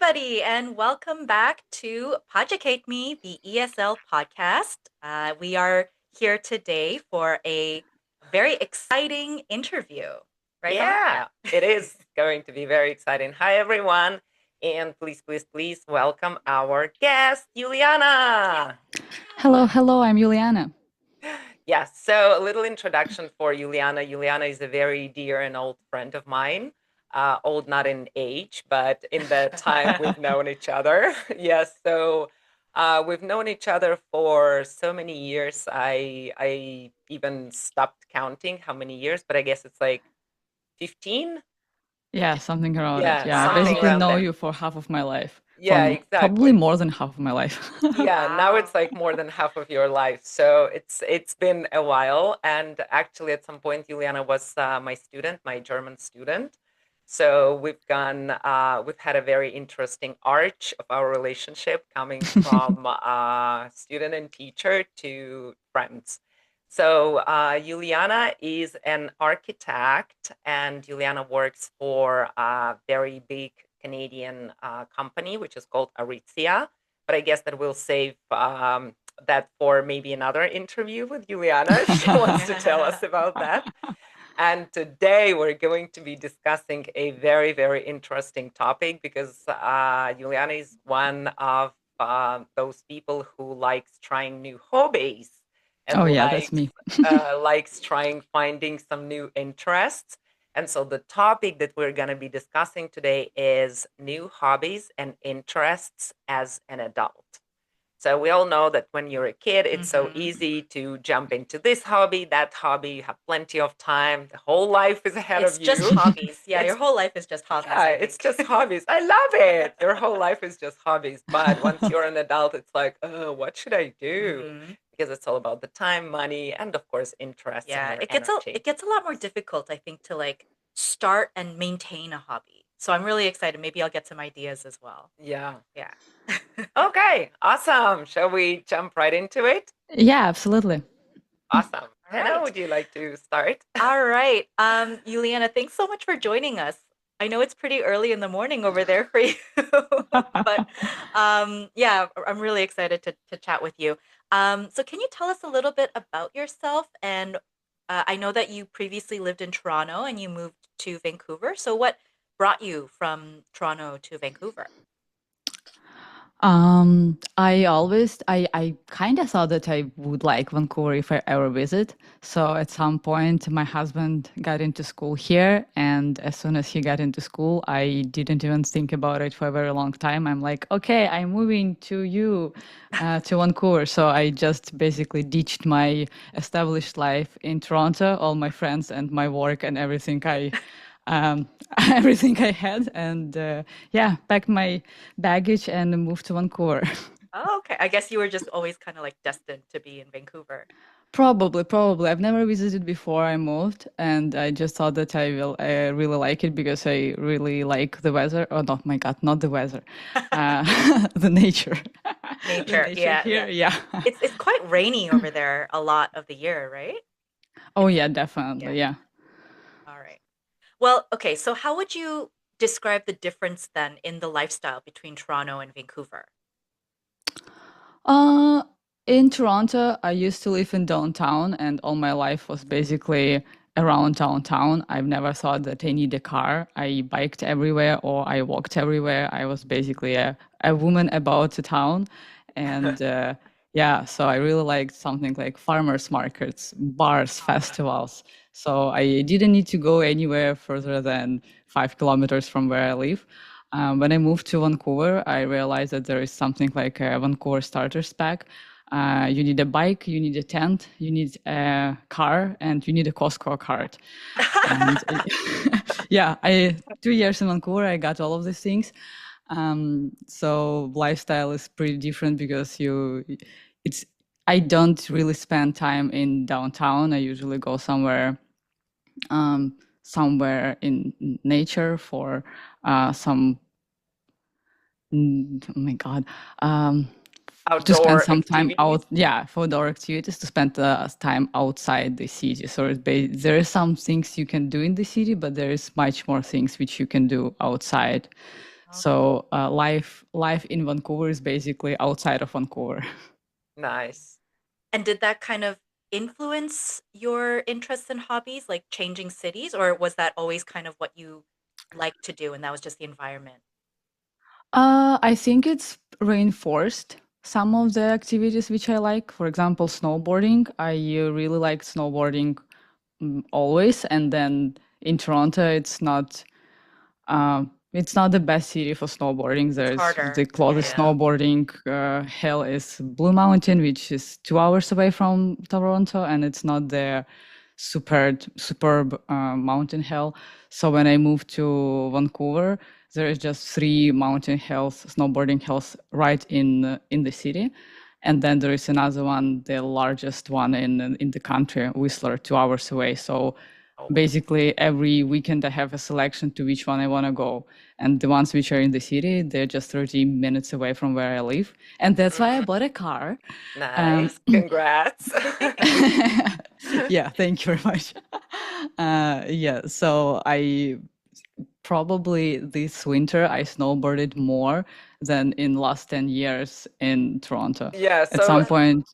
everybody, and welcome back to PoducateMe, the ESL podcast. We are here today for a very exciting interview, right, Hannah? Yeah, it is going to be very exciting. Hi, everyone. And please welcome our guest, Yuliana. Hello, I'm Yuliana. Yes, so a little introduction for Yuliana. Yuliana is a very dear and old friend of mine. Old not in age, but in the time we've known each other. Yes, so we've known each other for so many years. I even stopped counting how many years, but I guess it's like 15. Yeah, something around it. Yeah, Yeah, I something basically around know there. you for half of my life. Yeah, Probably exactly. more than half of my life. Yeah, now it's Wow. like more than half of your life. So it's been a while. And actually, at some point, Juliana was my student, my German student. So we've had a very interesting arch of our relationship coming from student and teacher to friends. So Juliana is an architect, and Juliana works for a very big Canadian company, which is called Aritzia, but I guess that we'll save that for maybe another interview with Juliana. She wants to tell us about that. And today we're going to be discussing a very, very interesting topic because Juliana is one of those people who likes trying new hobbies and Oh yeah, that's me. likes trying finding some new interests. And so the topic that we're going to be discussing today is new hobbies and interests as an adult. So we all know that when you're a kid, it's so easy to jump into this hobby, that hobby, you have plenty of time, the whole life is ahead It's of just you. hobbies. Yeah, It's your whole life is just hobbies, yeah, I it's think. just hobbies. I love it. Your whole life is just hobbies. But once you're an adult, it's like, oh, what should I do? Mhm. Because it's all about the time, money, and of course, interests and Yeah, your it energy. gets a lot more difficult, I think, to like start and maintain a hobby. So I'm really excited. Maybe I'll get some ideas as well. Yeah. Yeah. Okay, awesome. Shall we jump right into it? Yeah, absolutely. Awesome. All Hannah, right. would you like to start? All right. Yuliana, thanks so much for joining us. I know it's pretty early in the morning over there for you, but yeah, I'm really excited to chat with you. So can you tell us a little bit about yourself? And I know that you previously lived in Toronto and you moved to Vancouver. So what brought you from Toronto to Vancouver? I kind of thought that I would like Vancouver if I ever visit. So at some point, my husband got into school here, and as soon as he got into school, I didn't even think about it for a very long time. I'm like, okay, I'm moving to Vancouver. So I just basically ditched my established life in Toronto, all my friends and my work and everything um, everything I had, and yeah, packed my baggage and moved to Vancouver. Oh, okay. I guess you were just always kind of like destined to be in Vancouver. Probably. I've never visited before I moved, and I just thought that I really like it because I really like the weather. Oh, no, my God, not the weather, the nature, the Nature. nature Yeah, yeah. here. Yeah. It's quite rainy over there a lot of the year, right? Oh, It's yeah, yeah. definitely. Yeah. All right. Well, okay. So how would you describe the difference then in the lifestyle between Toronto and Vancouver? Uh, in Toronto, I used to live in downtown, and all my life was basically around downtown. I've never thought that I need a car. I biked everywhere or I walked everywhere. I was basically a woman about the town. And yeah, so I really liked something like farmers markets, bars, festivals. So I didn't need to go anywhere further than 5 kilometers from where I live. When I moved to Vancouver, I realized that there is something like a Vancouver starters pack. You need a bike, you need a tent, you need a car, and you need a Costco card. And yeah, I 2 years in Vancouver, I got all of these things. So lifestyle is pretty different because it's I don't really spend time in downtown. I usually go somewhere in nature for some oh my God. Um, to spend Outdoor some time activities. out, yeah, for outdoor activities, to spend time outside the city. So there are some things you can do in the city, but there is much more things which you can do outside. Okay. So life in Vancouver is basically outside of Vancouver. Nice. And did that kind of influence your interests and hobbies, like changing cities, or was that always kind of what you like to do and that was just the environment? I think it's reinforced some of the activities which I like. For example, snowboarding. I really like snowboarding always, and then in Toronto, it's not the best city for snowboarding. It's There's the harder. closest Yeah. snowboarding hill is Blue Mountain, which is 2 hours away from Toronto, and it's not the superb mountain hill. So when I moved to Vancouver, there is just three mountain hills, snowboarding hills, right in the city. And then there is another one, the largest one in the country, Whistler, 2 hours away. So Oh, wow. basically every weekend I have a selection to which one I want to go. And the ones which are in the city, they're just 30 minutes away from where I live. And that's why I Mhm. bought a car. Um, Nice. Congrats. yeah, thank you very much. Yeah, so I probably this winter I snowboarded more than in last 10 years in Toronto. Yeah, At so some point,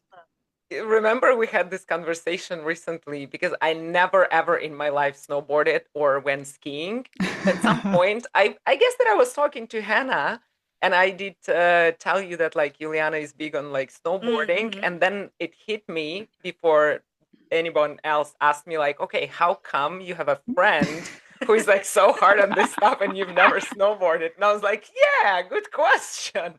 remember we had this conversation recently because I never ever in my life snowboarded or went skiing. At some point, I guess that I was talking to Hannah and I did tell you that like Yuliana is big on like snowboarding, Mm-hmm. and then it hit me before anyone else asked me like, okay, how come you have a friend who is like so hard on this stuff and you've never snowboarded? And I was like, yeah, good question.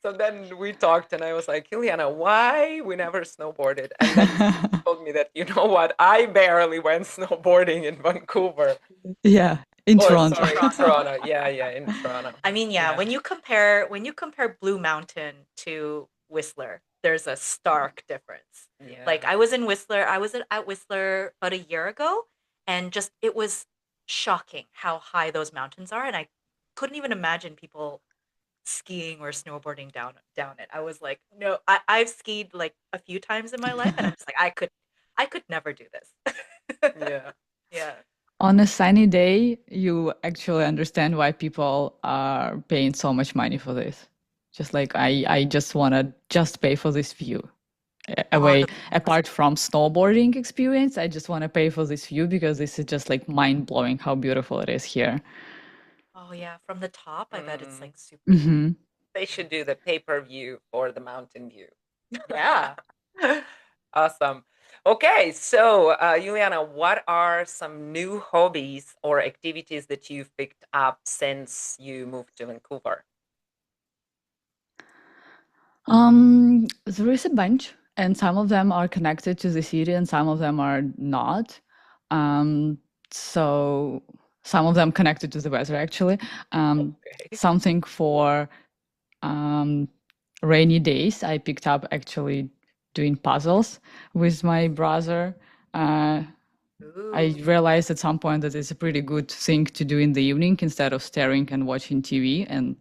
So then we talked, and I was like, Juliana, why we never snowboarded? And then you told me that, you know what, I barely went snowboarding in Vancouver. yeah, in Oh, In Toronto. sorry, in Toronto. Toronto. Yeah, yeah, in Toronto. I mean, yeah, Yeah. when you compare Blue Mountain to Whistler, there's a stark difference. Like Yeah. I was in Whistler, I was at Whistler about a year ago, and just it was shocking how high those mountains are, and I couldn't even imagine people skiing or snowboarding down it. I was like, no, I've skied like a few times in my life, and I'm just like, I could never do this. Yeah. Yeah. On a sunny day, you actually understand why people are paying so much money for this. Just like I just want to just pay for this view. Oh, Away the apart from snowboarding experience, I just want to pay for this view because this is just like mind blowing how beautiful it is here. oh yeah, from the top, I bet it's Mm. like super beautiful. Hmm. They should do the pay-per-view or the mountain view. Yeah. Awesome. Okay, so Juliana, what are some new hobbies or activities that you've picked up since you moved to Vancouver? There is a bunch, and some of them are connected to the city, and some of them are not. Um, so some of them connected to the weather, actually. Okay. Something for um, rainy days. I picked up actually doing puzzles with my brother. Uh, I Ooh. realized at some point that it's a pretty good thing to do in the evening instead of staring and watching TV and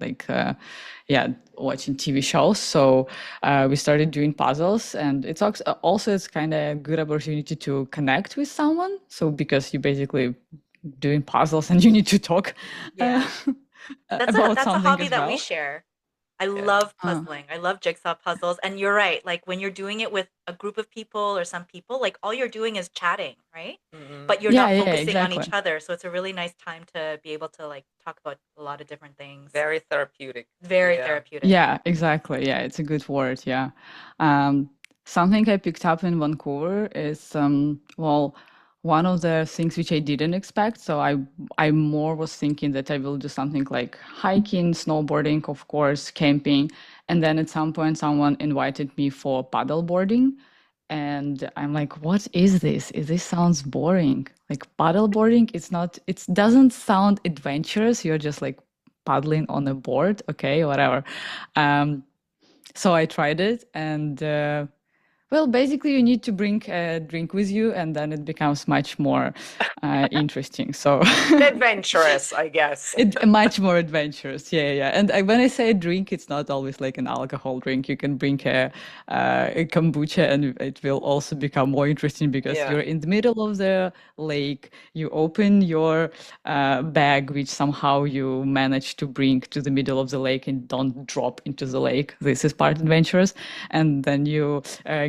yeah, watching TV shows. So we started doing puzzles, and also it's kind of a good opportunity to connect with someone. So because you basically doing puzzles and you need to talk uh, Yeah. That's a about that's a something hobby as that we well. share. I Yeah. love Uh, puzzling. I love jigsaw puzzles. And you're right. Like when you're doing it with a group of people or some people, like all you're doing is chatting, right? Hmm. But you're yeah, not yeah, focusing on each exactly. other. So it's a really nice time to be able to like talk about a lot of different things. Very therapeutic. Very Yeah. therapeutic. Yeah, exactly. Yeah, it's a good word. Yeah. Um, Something I picked up in Vancouver is, well, one of the things which I didn't expect. So I more was thinking that I will do something like hiking, snowboarding, of course, camping. And then at some point, someone invited me for paddle boarding. And I'm like, what is this? This sounds boring. Like paddle boarding, it doesn't sound adventurous. You're just like paddling on a board. Okay, whatever. Um, so I tried it, and Well, basically, you need to bring a drink with you, and then it becomes much more interesting. So Adventurous, I guess. it much more adventurous. Yeah, yeah. And when I say drink, it's not always like an alcohol drink. You can bring a kombucha, and it will also become more interesting because Yeah. you're in the middle of the lake. You open your bag, which somehow you manage to bring to the middle of the lake and don't drop into the lake. This is part adventurous. And then you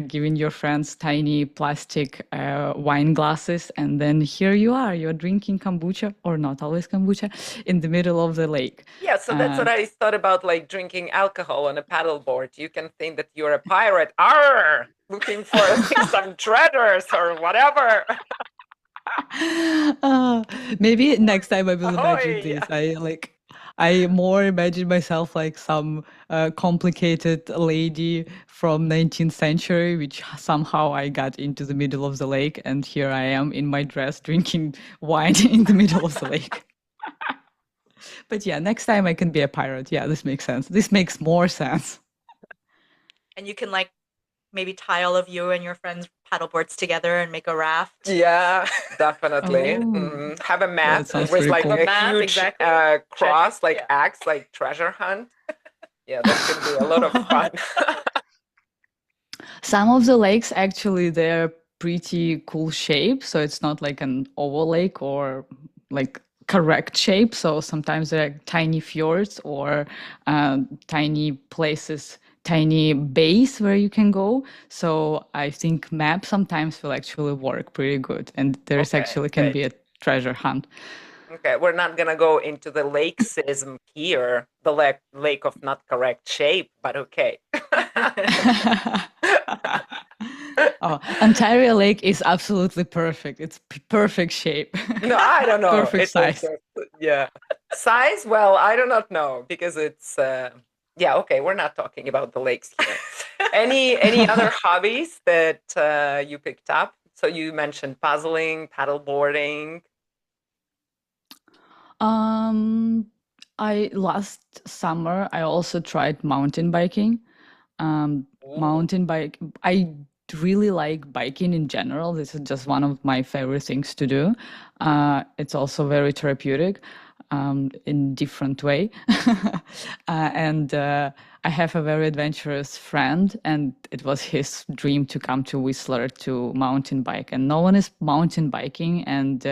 give in your friends tiny plastic wine glasses, and then here you are. You're drinking kombucha, or not always kombucha, in the middle of the lake. Yeah, so that's what Uh, I thought about, like drinking alcohol on a paddleboard. You can think that you're a pirate, arr, looking for like some treasures or whatever. uh, maybe next time I will imagine Ahoy! this. I more imagine myself like some complicated lady from 19th century, which somehow I got into the middle of the lake, and here I am in my dress drinking wine in the middle of the lake. But yeah, next time I can be a pirate. Yeah, this makes sense. This makes more sense. And you can like maybe tie all of you and your friends paddleboards together and make a raft. Yeah, definitely. Oh, Have a that map sounds with pretty like Have a cool. a map, huge exactly. cross, like Yeah. axe, like treasure hunt. Yeah, that could be a lot of fun. Some of the lakes actually they're pretty cool shape, so it's not like an oval lake or like correct shape. So sometimes there are tiny fjords or tiny places, tiny bays where you can go. So I think maps sometimes will actually work pretty good, and there's Okay, actually can good. be a treasure hunt. Okay, we're not gonna go into the lakesism here, the lake of not correct shape, but okay. Oh, Ontario Lake is absolutely perfect. It's perfect shape, No, I don't know. perfect It was size. just, yeah. Size, well, I do not know because it's yeah, okay, we're not talking about the lakes here. Any other hobbies that you picked up? So you mentioned puzzling, paddleboarding. Um, I last summer I also tried mountain biking. Ooh, Mountain bike. I really like biking in general. This is just one of my favorite things to do. It's also very therapeutic in different way. And I have a very adventurous friend, and it was his dream to come to Whistler to mountain bike. And no one is mountain biking, and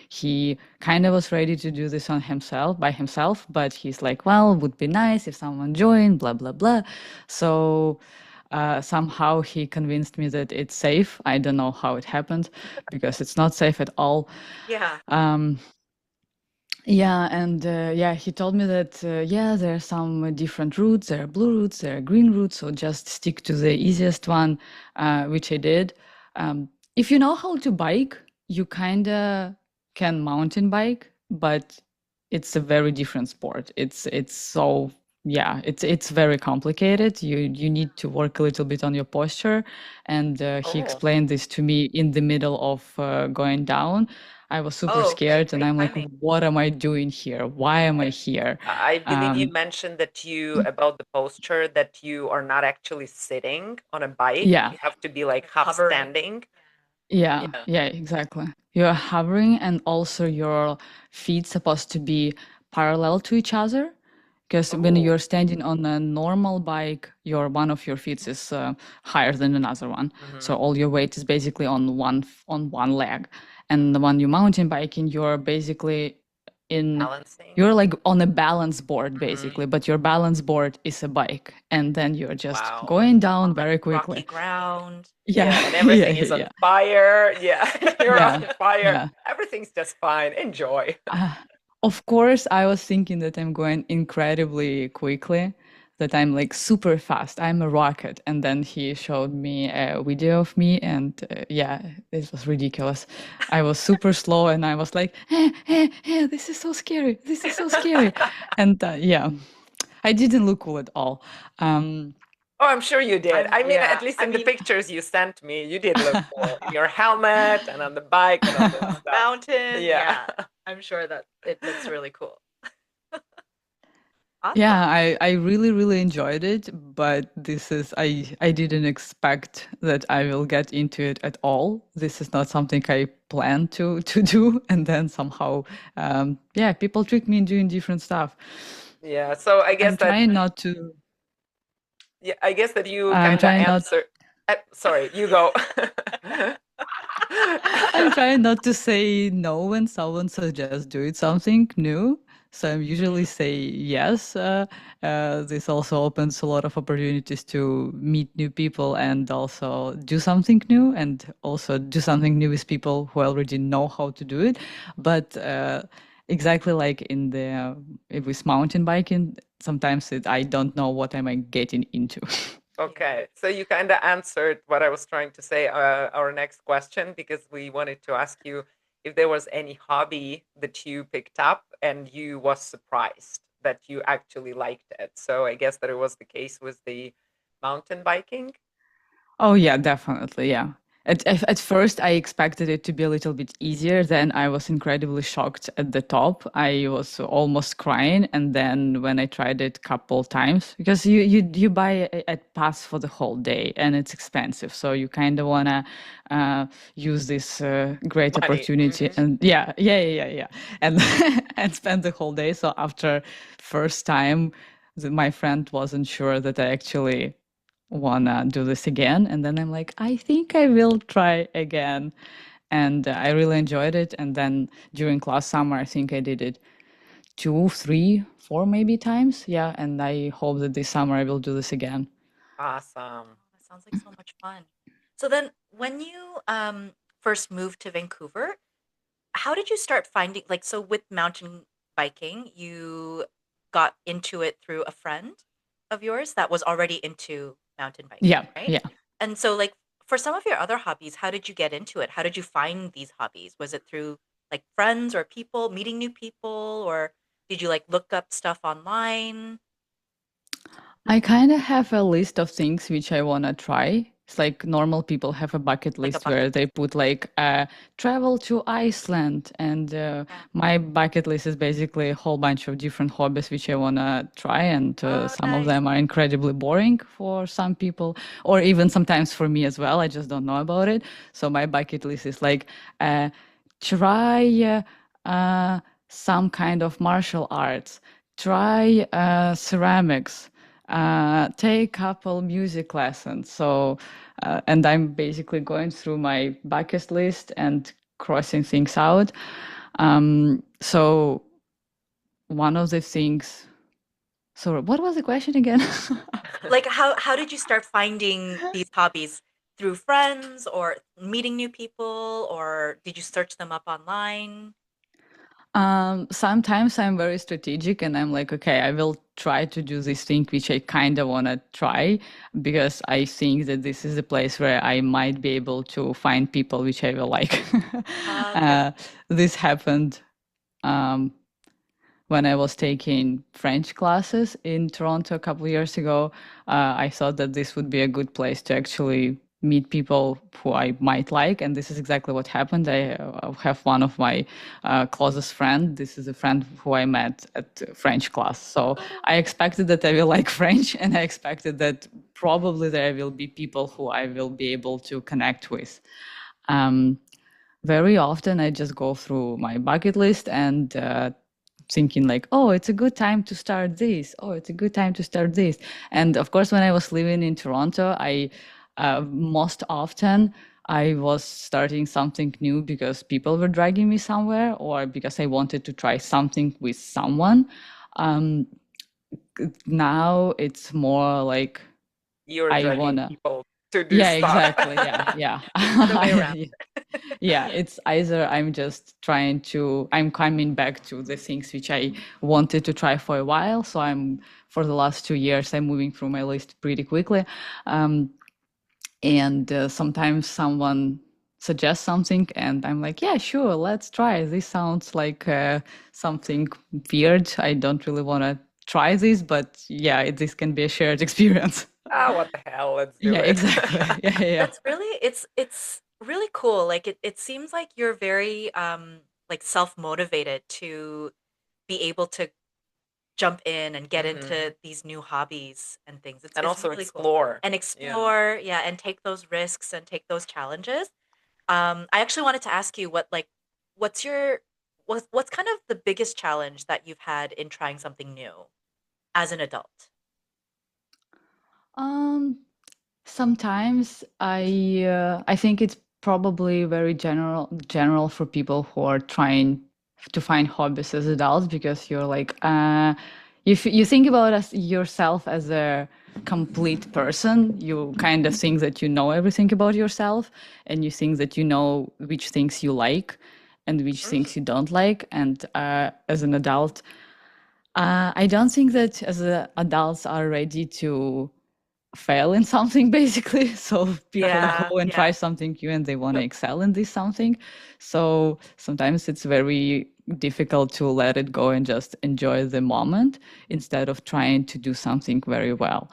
he kind of was ready to do this on himself by himself. But he's like, well, would be nice if someone joined. Blah blah blah. So somehow he convinced me that it's safe. I don't know how it happened because it's not safe at all. Yeah. Um, yeah, and yeah, he told me that yeah, there are some different routes. There are blue routes, there are green routes. So just stick to the easiest one, which I did. If you know how to bike, you kind of can mountain bike, but it's a very different sport. It's so yeah, it's very complicated. You need to work a little bit on your posture, and he oh, explained this to me in the middle of going down. I was super Oh, okay. scared, and Great I'm like, timing. what am I doing here? Why am I here? I believe you Um, mentioned that you about the posture that you are not actually sitting on a bike. yeah, You have to be like Like half hovering. standing. yeah, Yeah. yeah, exactly. You're hovering, and also your feet supposed to be parallel to each other. Because when Oh. you're standing on a normal bike, your one of your feet is higher than another one. So Hmm. all your weight is basically on on one leg. And when you mountain biking, you're basically in Balancing. you're like on a balance board Hmm. basically, but your balance board is a bike, and then you're just Wow. going down On very rocky quickly. ground. Yeah, Yeah, and yeah, everything is on yeah, fire. Yeah, you're on yeah, fire. yeah. Everything's just fine. Enjoy. Uh, of course, I was thinking that I'm going incredibly quickly, that I'm like super fast. I'm a rocket. And then he showed me a video of me, and yeah, it was ridiculous. I was super slow, and I was like, this is so scary. This is so scary. And yeah, I didn't look cool at all. Um, Oh, I'm sure you did. I'm I mean, yeah. at least I in the mean, pictures you sent me, you did look cool in your helmet and on the bike and all that on a stuff. mountain, Yeah. yeah. I'm sure that it looks really cool. Awesome. Yeah, I really, really enjoyed it, but this is I didn't expect that I will get into it at all. This is not something I planned to do, and then somehow, yeah, people trick me in doing different stuff. Yeah, so I I'm guess that trying not to. yeah, I guess that you I'm kind of trying not. answer. Sorry, you go. I'm trying not to say no when someone suggests doing something new. So I usually say yes. This also opens a lot of opportunities to meet new people and also do something new, and also do something new with people who already know how to do it. But exactly like in the with mountain biking, sometimes I don't know what am I getting into. Yeah. Okay, so you kind of answered what I was trying to say, our next question, because we wanted to ask you if there was any hobby that you picked up and you was surprised that you actually liked it. So I guess that it was the case with the mountain biking. Oh yeah, definitely. Yeah. At first, I expected it to be a little bit easier. Then I was incredibly shocked at the top. I was almost crying, and then when I tried it couple times, because you buy a pass for the whole day, and it's expensive, so you kind of wanna use this great Money. opportunity, and yeah, and and spend the whole day. So after first time, my friend wasn't sure that I actually wanna do this again, and then I'm like, I think I will try again, and I really enjoyed it. And then during last summer, I think I did it 2 3 4 maybe times, yeah, and I hope that this summer I will do this again. Awesome. That sounds like so much fun. So then when you first moved to Vancouver, how did you start finding like so with mountain biking, you got into it through a friend of yours that was already into mountain biking, Yeah, right? yeah. And so like for some of your other hobbies, how did you get into it? How did you find these hobbies? Was it through like friends or people, meeting new people, or did you like look up stuff online, I kind of have a list of things which I want to try. It's like normal people have a bucket like a list bucket where they list? put like travel to Iceland, and Yeah. my bucket list is basically a whole bunch of different hobbies which I want to try, and Oh, some of nice. them are incredibly boring for some people, or even sometimes for me as well. I just don't know about it. So my bucket list is like uh, try some kind of martial arts, try ceramics, take couple music lessons. So, and I'm basically going through my bucket list and crossing things out. So one of the things. So what was the question again? Like how did you start finding these hobbies? Through friends or meeting new people, or did you search them up online? Sometimes I'm very strategic and I'm like, okay, I will try to do this thing which I kind of want to try, because I think that this is a place where I might be able to find people which I will like. Okay. uh, this happened um, when I was taking French classes in Toronto a couple of years ago. I thought that this would be a good place to actually meet people who I might like, and this is exactly what happened. I have one of my closest friend. This is a friend who I met at French class. So I expected that I will like French, and I expected that probably there will be people who I will be able to connect with. Um, Very often I just go through my bucket list and thinking like, oh, it's a good time to start this. Oh, it's a good time to start this. And of course, when I was living in Toronto, I most often I was starting something new because people were dragging me somewhere, or because I wanted to try something with someone. Um, Now it's more like You're I dragging wanna. people to do Yeah, stuff. exactly. Yeah, yeah. It's the other way around. Yeah, it's either I'm just I'm coming back to the things which I wanted to try for a while. So for the last 2 years, I'm moving through my list pretty quickly. Um, and sometimes someone suggests something and I'm like, yeah, sure, let's try. This sounds like something weird. I don't really want to try this, but yeah, this can be a shared experience. Ah, what the hell? Let's do Yeah, it. exactly. Yeah, yeah, yeah. That's really it's really cool. Like it seems like you're very like self-motivated to be able to jump in and get Hmm. into these new hobbies and things. And It's also really cool. explore. And Yeah. explore, yeah, and take those risks and take those challenges. I actually wanted to ask you what's your what's kind of the biggest challenge that you've had in trying something new as an adult? Um, Sometimes I think it's probably very general for people who are trying to find hobbies as adults because you're like you think about yourself as a complete person. You kind of think that you know everything about yourself, and you think that you know which things you like and which Mm. things you don't like. And as an adult, I don't think that adults are ready to fail in something basically. So people Yeah, go and try yeah. something new and they want to excel in this something. So sometimes it's very difficult to let it go and just enjoy the moment instead of trying to do something very well.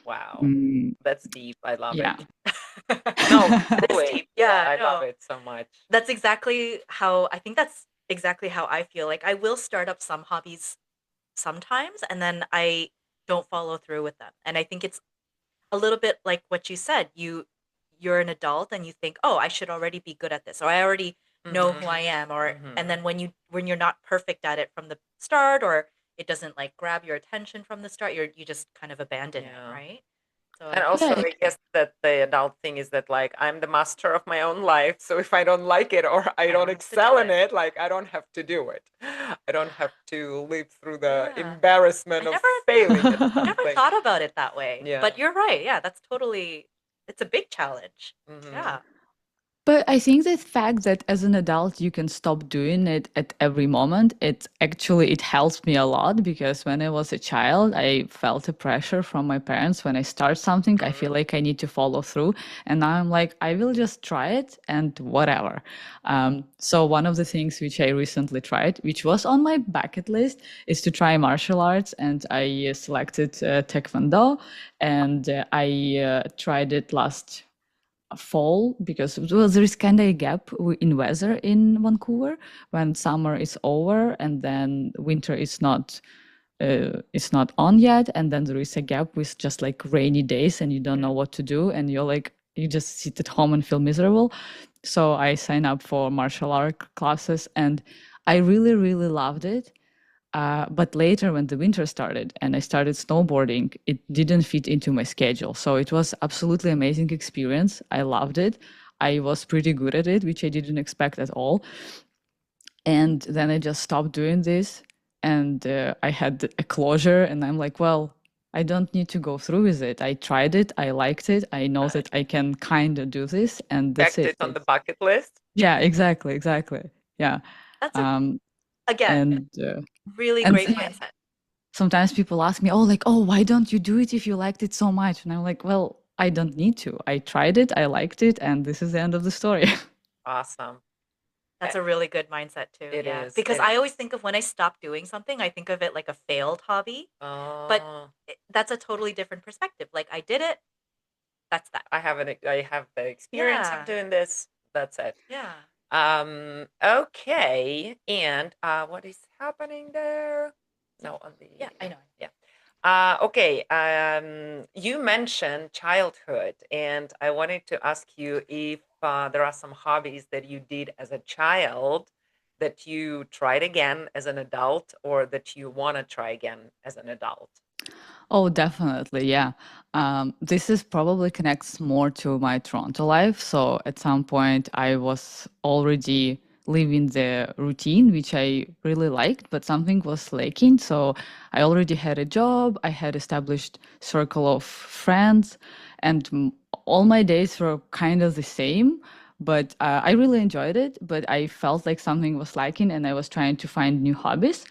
Wow. Mm, That's deep. I love yeah. it. No, That is truly. deep. Yeah, I love no. it so much. That's exactly how I think that's exactly how I feel. Like I will start up some hobbies sometimes and then I don't follow through with them. And I think it's a little bit like what you said. You're an adult and you think, "Oh, I should already be good at this," or "I already know who I Hmm. am," or and Hmm. then when you're not perfect at it from the start, or it doesn't like grab your attention from the start, you just kind of abandon it, Yeah. right? So I And think also, Yeah, I guess that the adult thing is that, like, I'm the master of my own life. So if I don't like it or I I don't don't have to do excel in it. it, like, I don't have to do it. I don't have to live through the Yeah. embarrassment I of never failing at I never something. thought about it that way. Yeah. But you're right. Yeah, that's totally it's a big challenge. Hmm. Yeah. but I think the fact that as an adult you can stop doing it at every moment, it helps me a lot because when I was a child, I felt a pressure from my parents. When I start something, I feel Hmm. like I need to follow through, and now I'm like, I will just try it and whatever. So one of the things which I recently tried, which was on my bucket list, is to try martial arts, and I selected Taekwondo, and I tried it last fall because well, there is kind of a gap in weather in Vancouver when summer is over and then winter is not it's not on yet, and then there is a gap with just like rainy days and you don't know what to do and you're like you just sit at home and feel miserable. So I signed up for martial art classes and I really loved it. But later, when the winter started and I started snowboarding, it didn't fit into my schedule. So it was absolutely amazing experience. I loved it. I was pretty good at it, which I didn't expect at all. And then I just stopped doing this, and I had a closure. And I'm like, well, I don't need to go through with it. I tried it. I liked it. I know Right. that I can kind of do this, and that's Checked it. it on the bucket list. Yeah, exactly. Yeah. That's a Um, again, and really and great mindset. sometimes people ask me, oh, like, oh, why don't you do it if you liked it so much? And I'm like, well, I don't need to. I tried it, I liked it, and this is the end of the story. Awesome. That's a really good mindset too. It Yeah. is. Because It I is. always think of when I stop doing something, I think of it like a failed hobby, but Oh, that's a totally different perspective. Like I did it, that's that. I have the experience of Yeah. doing this. That's it. Yeah. Okay. And what is happening there? No, on the Yeah, I know. yeah. Okay. You mentioned childhood, and I wanted to ask you if there are some hobbies that you did as a child that you tried again as an adult, or that you want to try again as an adult. Oh, definitely. Yeah. This is probably connects more to my Toronto life. So at some point, I was already living the routine, which I really liked, but something was lacking. So I already had a job. I had established circle of friends, and all my days were kind of the same. But I really enjoyed it. But I felt like something was lacking, and I was trying to find new hobbies.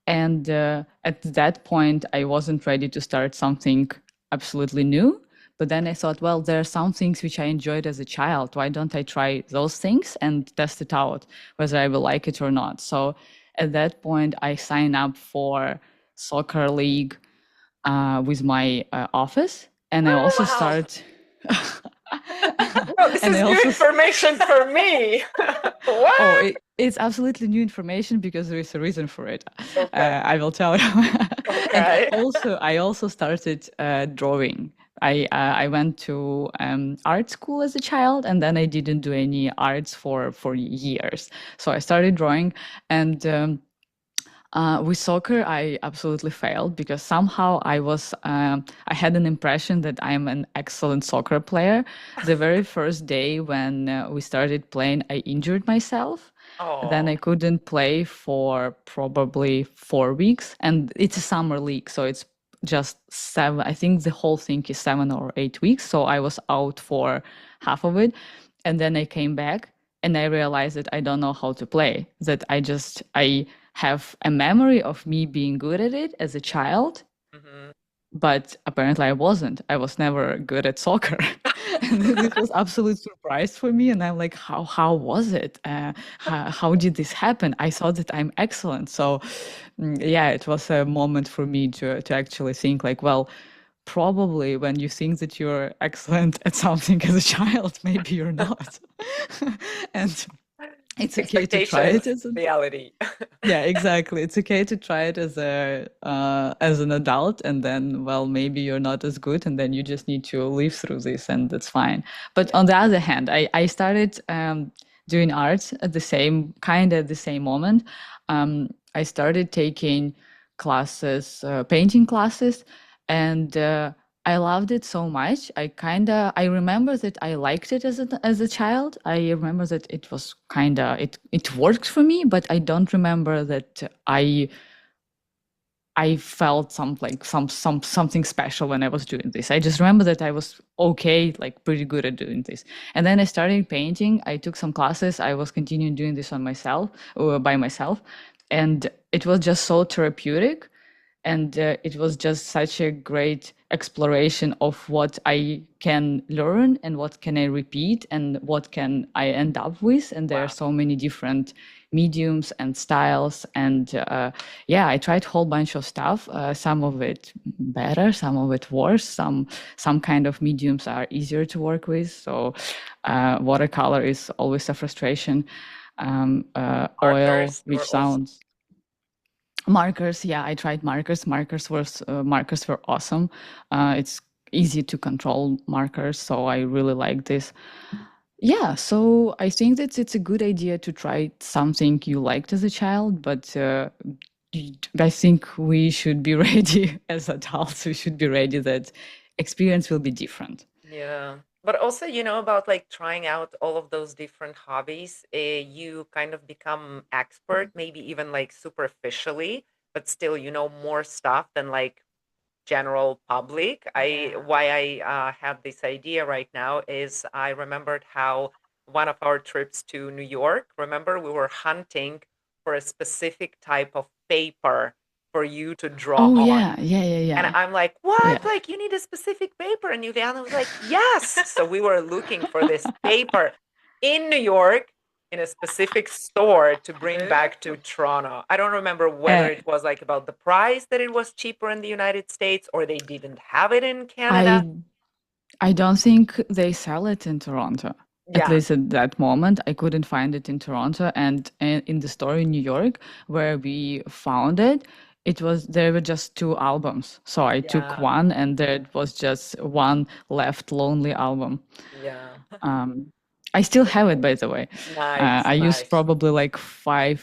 And at that point, I wasn't ready to start something absolutely new. But then I thought, well, there are some things which I enjoyed as a child. Why don't I try those things and test it out, whether I will like it or not? So at that point, I signed up for soccer league with my office, and I Oh, also wow. start. No, this and I is new also information for me. oh, What? it's absolutely new information because there is a reason for it. Okay. I will tell you. And Okay. I also started drawing. I went to art school as a child, and then I didn't do any arts for years. So I started drawing, and with soccer, I absolutely failed because somehow I had an impression that I'm an excellent soccer player. The very first day when we started playing, I injured myself. Then Oh. I couldn't play for probably 4 weeks. And it's a summer league, so it's just seven. I think the whole thing is 7 or 8 weeks. So I was out for half of it. And then I came back and I realized that I don't know how to play, that I have a memory of me being good at it as a child, Hmm. but apparently I wasn't. I was never good at soccer. And this was absolute surprise for me. And I'm like, how was it? How did this happen? I thought that I'm excellent. So yeah, it was a moment for me to actually think like, well, probably when you think that you're excellent at something as a child, maybe you're not. And it's okay to try it Expectations, as a reality. yeah, exactly. It's okay to try it as an adult, and then, well, maybe you're not as good, and then you just need to live through this, and that's fine. But Yeah. on the other hand, I started doing art at the same kind of the same moment. I started taking classes, painting classes, and I loved it so much. I remember that I liked it as a child. I remember that it was it worked for me, but I don't remember that I felt something special when I was doing this. I just remember that I was okay, like pretty good at doing this. And then I started painting. I took some classes. I was continuing doing this on myself, by myself, and it was just so therapeutic, and it was just such a great exploration of what I can learn and what can I repeat and what can I end up with. And there are Wow. so many different mediums and styles, and yeah, I tried a whole bunch of stuff, some of it better, some of it worse, some kind of mediums are easier to work with, so watercolor is always a frustration. Oil, Markers which were also. sounds markers, yeah, I tried markers. Markers were awesome. It's easy to control markers, so I really like this. Yeah, so I think that it's a good idea to try something you liked as a child, but I think we should be ready as adults. We should be ready that experience will be different. Yeah. But also, about like trying out all of those different hobbies, you kind of become expert, maybe even like superficially, but still you know more stuff than like general public. I Yeah. Why I have this idea right now is I remembered how one of our trips to New York, remember we were hunting for a specific type of paper for you to draw Oh on. yeah, yeah, yeah, And yeah, I'm like, what? yeah. Like, you need a specific paper? And Juliana was like, yes. So we were looking for this paper in New York in a specific store to bring back to Toronto. I don't remember Uh, whether it was like about the price that it was cheaper in the United States or they didn't have it in Canada. I I don't think they sell it in Toronto. At Yeah. least at that moment, I couldn't find it in Toronto. And in the store in New York, where we found it, there were just two albums. So I took Yeah. one, and there was just one left lonely album. Yeah. Um, I still have it, by the way. Nice. I used Nice. probably like five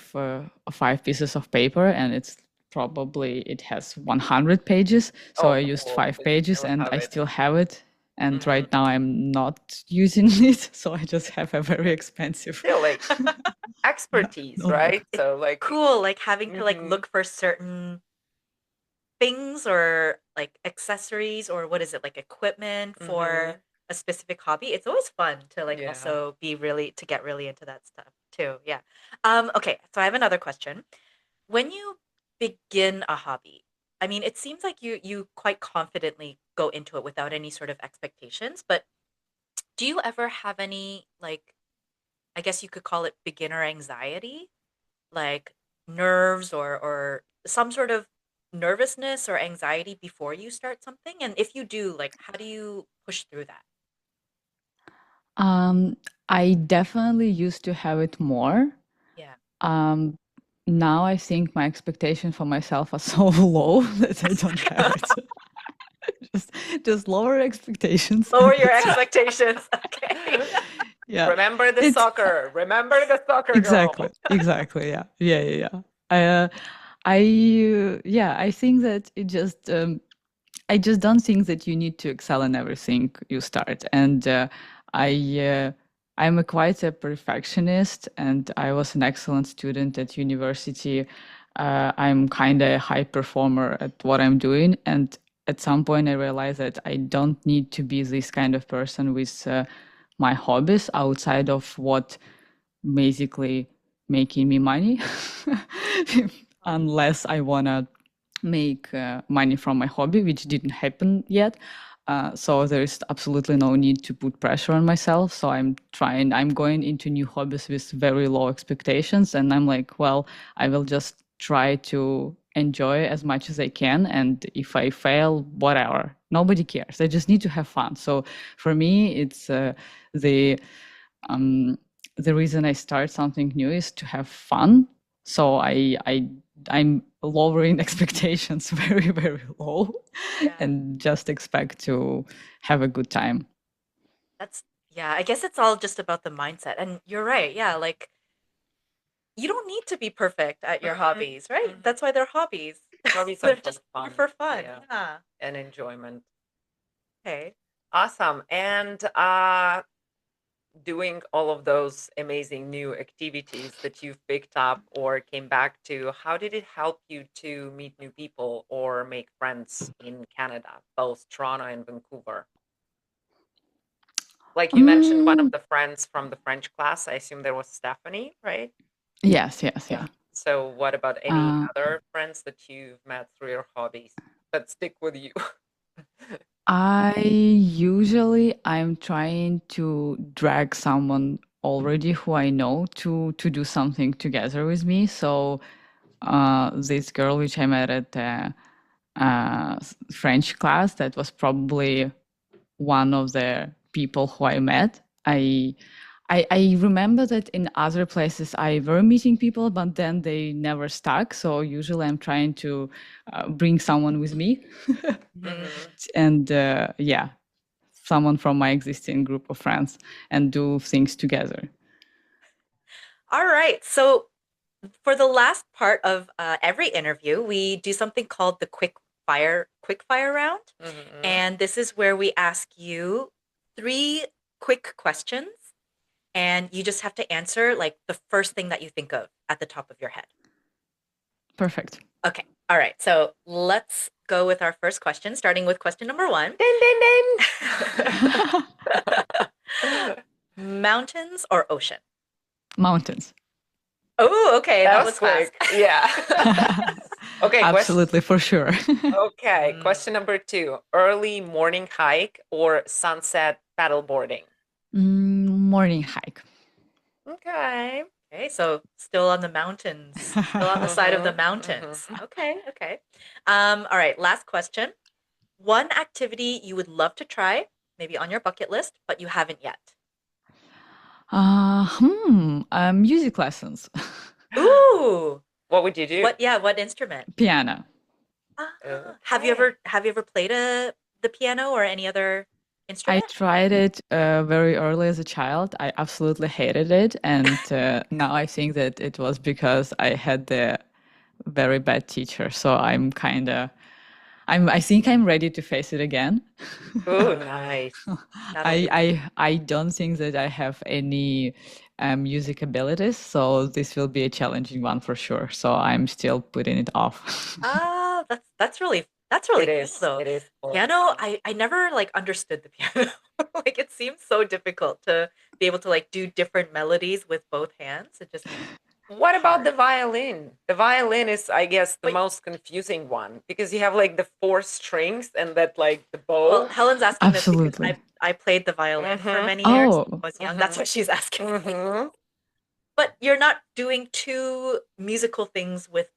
pieces of paper, and it has 100 pages. So Oh, I used cool. five So you pages, still and have I it. still have it. And Hmm. right now I'm not using it, so I just have a very expensive Still like expertise, notebook. right? It's So like, cool, like having to like mhm, look for certain things or like accessories or what is it, like equipment mhm, for a specific hobby. It's always fun to like yeah. also get really into that stuff too. Yeah. Okay, so I have another question. When you begin a hobby, I mean, it seems like you quite confidently go into it without any sort of expectations, but do you ever have any like I guess you could call it beginner anxiety? Like nerves or some sort of nervousness or anxiety before you start something? And if you do, like how do you push through that? Um, I definitely used to have it more. Yeah. Um, Now I think my expectations for myself are so low that I don't have it. just just lower expectations. Lower your expectations. Okay. Yeah. Remember the It's soccer. Remember the soccer exactly. girl. Exactly. Yeah. Yeah. Yeah. Yeah. I think that I just don't think that you need to excel in everything you start. And I I'm a quite a perfectionist, and I was an excellent student at university. I'm kind of a high performer at what I'm doing, and at some point I realized that I don't need to be this kind of person with my hobbies outside of what basically making me money, unless I wanna make money from my hobby, which didn't happen yet. So there is absolutely no need to put pressure on myself. So I'm going into new hobbies with very low expectations. And I'm like, well, I will just try to enjoy as much as I can. And if I fail, whatever, nobody cares. I just need to have fun. So for me, it's the, um, the reason I start something new is to have fun. So I'm lowering expectations very, very low Yeah. and just expect to have a good time. That's yeah, I guess it's all just about the mindset. And you're right. Yeah, like you don't need to be perfect at your hobbies, right? That's why they're hobbies. Hobbies are They're for just fun. for fun. Yeah. Yeah. And enjoyment. Okay. Awesome. And doing all of those amazing new activities that you've picked up or came back to, how did it help you to meet new people or make friends in Canada, both Toronto and Vancouver? Like you mentioned, one of Mm, the friends from the French class, I assume there was Stephanie, right? yes, yes, Yeah. yeah. So what about any Uh, other friends that you've met through your hobbies that stick with you? I'm trying to drag someone already who I know to do something together with me. So this girl which I met at the French class, that was probably one of the people who I met. I remember that in other places I were meeting people, but then they never stuck. So usually I'm trying to bring someone with me, Mhm. and yeah, someone from my existing group of friends, and do things together. All right. So for the last part of every interview, we do something called the quick fire round. Mhm. And this is where we ask you three quick questions and you just have to answer like the first thing that you think of at the top of your head. Perfect. Okay. All right. So let's go with our first question, starting with question number one. Din, din, din. Mountains or ocean? Mountains. Oh, okay. That That was was fast. quick. Yeah. Okay, Absolutely, for sure. question number 2. Early morning hike or sunset paddleboarding? Morning hike. Okay. Okay, so still on the mountains, still on the side of the Mhm, mountains. mhm. Okay, okay. All right, last question. One activity you would love to try, maybe on your bucket list, but you haven't yet. Music lessons. Ooh, What would you do? what instrument? Piano. Okay. Have you ever played the piano or any other I instrument? tried it very early as a child. I absolutely hated it, and now I think that it was because I had the very bad teacher. So I think I'm ready to face it again. Oh, nice. That'll be fun. I don't think that I have any music abilities, so this will be a challenging one for sure. So I'm still putting it off. Ah, that's really It cool is. though. It is cool. Piano, I never like understood the piano. Like it seems so difficult to be able to like do different melodies with both hands. It just seems What about hard. the violin? The violin is, I guess, the But most confusing one because you have like the 4 strings and that like the well, bow. Helen's asking this because Absolutely. I played the violin for Mm-hmm. many years. Oh, I was young. That's Mm-hmm. what she's asking. Mm-hmm. But you're not doing two musical things with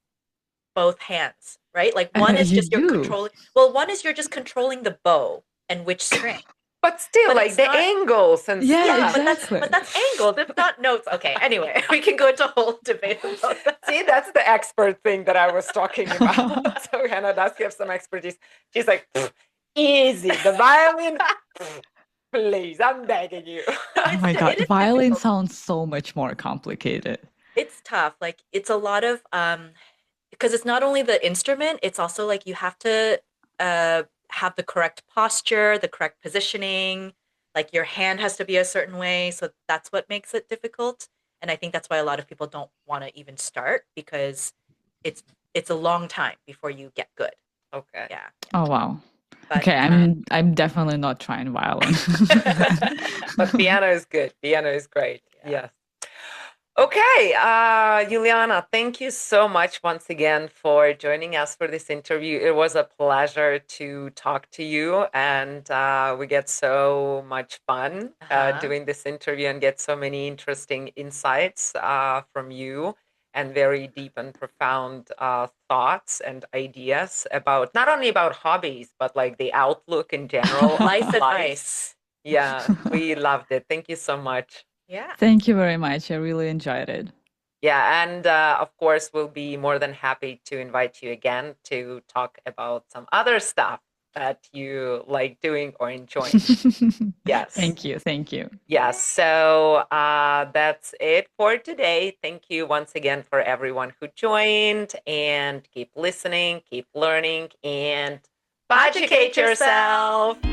both hands, right? Like one is you just you're do. controlling. Well, one is you're just controlling the bow and which string. But still, But like it's the not. angles and Yeah, Yeah, stuff. exactly. but that's angled. It's not notes. Okay. Anyway, we can go into a whole debate about that. See, that's the expert thing that I was talking about. So Hannah does have some expertise. She's like, easy. The violin, please, I'm begging you. Oh my It God, is violin difficult. sounds so much more complicated. It's tough. Like it's a lot of because it's not only the instrument, it's also like you have to have the correct posture, the correct positioning, like your hand has to be a certain way, so that's what makes it difficult. And I think that's why a lot of people don't want to even start because it's it's a long time before you get good. Okay. Yeah. Oh wow. But Okay, I'm definitely not trying violin. But piano is good. Piano is great. yeah. Yes. Okay, Yuliana, thank you so much once again for joining us for this interview. It was a pleasure to talk to you, and we get so much fun Uh-huh. doing this interview and get so many interesting insights from you and very deep and profound thoughts and ideas about not only about hobbies, but like the outlook in general of Life life. advice. Yeah, we loved it. Thank you so much. Yeah. Thank you very much. I really enjoyed it. Yeah, and of course, we'll be more than happy to invite you again to talk about some other stuff that you like doing or enjoying. Yes. Thank you. Thank you. Yes. So that's it for today. Thank you once again for everyone who joined, and keep listening, keep learning, and Educate educate yourself. yourself.